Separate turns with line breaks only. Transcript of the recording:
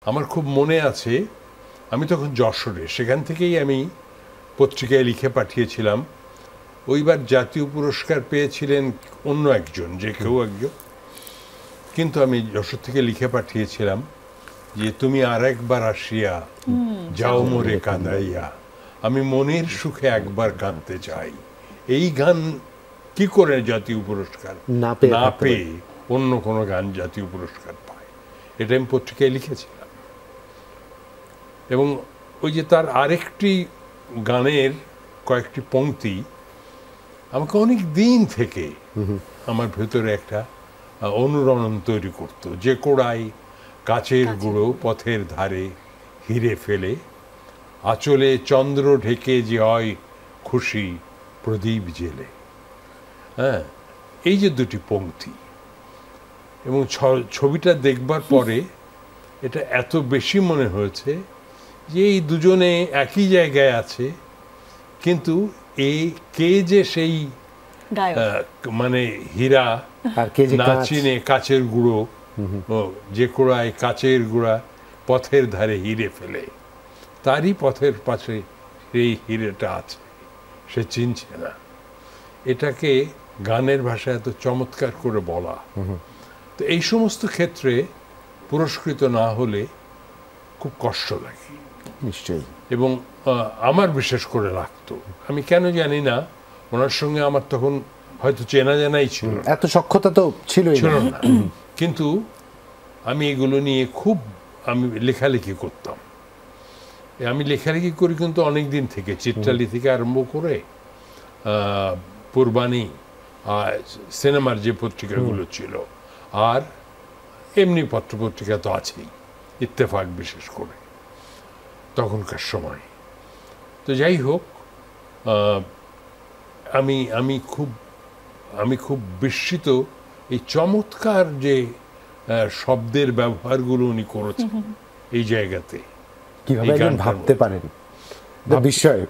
আমার খুব মনে আছে, আমি তখন যশোরে, সেখান থেকেই আমি পত্রিকায় লিখে পাঠিয়েছিলাম। ওইবার জাতীয় পুরস্কার পেয়েছিলেন অন্য একজন, যে কেউ একজন, কিন্তু আমি যশোর থেকে লিখে পাঠিয়েছিলাম যে তুমি আর একবার আসিয়া যাও মোরে কাঁদাইয়া, আমি মনের সুখে একবার কাঁদতে চাই। এই গান কি করে জাতীয় পুরস্কার
না
পেয়ে অন্য কোনো গান জাতীয় পুরস্কার পায়, এটা আমি পত্রিকায় লিখেছিলাম। এবং ওই যে তার আরেকটি গানের কয়েকটি পংক্তি আমাকে অনেক দিন থেকে আমার ভেতরে একটা অনুরণন তৈরি করত। যে কোড়ায় কাচের গুঁড়ো পথের ধারে হিরে ফেলে, আঁচলে চন্দ্র ঢেকে যে হয় খুশি প্রদীপ জেলে। হ্যাঁ, এই যে দুটি পংক্তি, এবং ছবিটা দেখবার পরে এটা এত বেশি মনে হয়েছে যে এই দুজনে একই জায়গায় আছে, কিন্তু কে যে সেই মানে হীরা না চিনে কাচের গুঁড়ো, যে কোড়ায় কাচের গুঁড়া পথের ধারে হিরে ফেলে, তারই পথের পাশে সেই হিরেটা আছে, সে চিনছে না। এটাকে গানের ভাষায় এত চমৎকার করে বলা। তো এই সমস্ত ক্ষেত্রে পুরস্কৃত না হলে খুব কষ্ট লাগে
নিশ্চয়ই,
এবং আমার বিশেষ করে লাগতো। আমি কেন জানি না, ওনার সঙ্গে আমার তখন হয়তো চেনা জানাই ছিল,
এত সখ্যতা তো ছিল
না, কিন্তু আমি এগুলো নিয়ে খুব লেখালেখি করতাম। আমি লেখালেখি করি কিন্তু অনেক দিন থেকে, চিত্রালি থেকে আরম্ভ করে পূর্বাণী, সিনেমার যে পত্রিকাগুলো ছিল, আর এমনি পত্রপত্রিকা তো আছেই, ইত্তেফাক বিশেষ করে তখনকার সময়। তো যাই হোক, আমি খুব বিস্মিত এই চমৎকার যে শব্দের ব্যবহারগুলো উনি করেছেন এই জায়গাতে,
কিভাবে ভাবতে পারেন, বিস্ময়।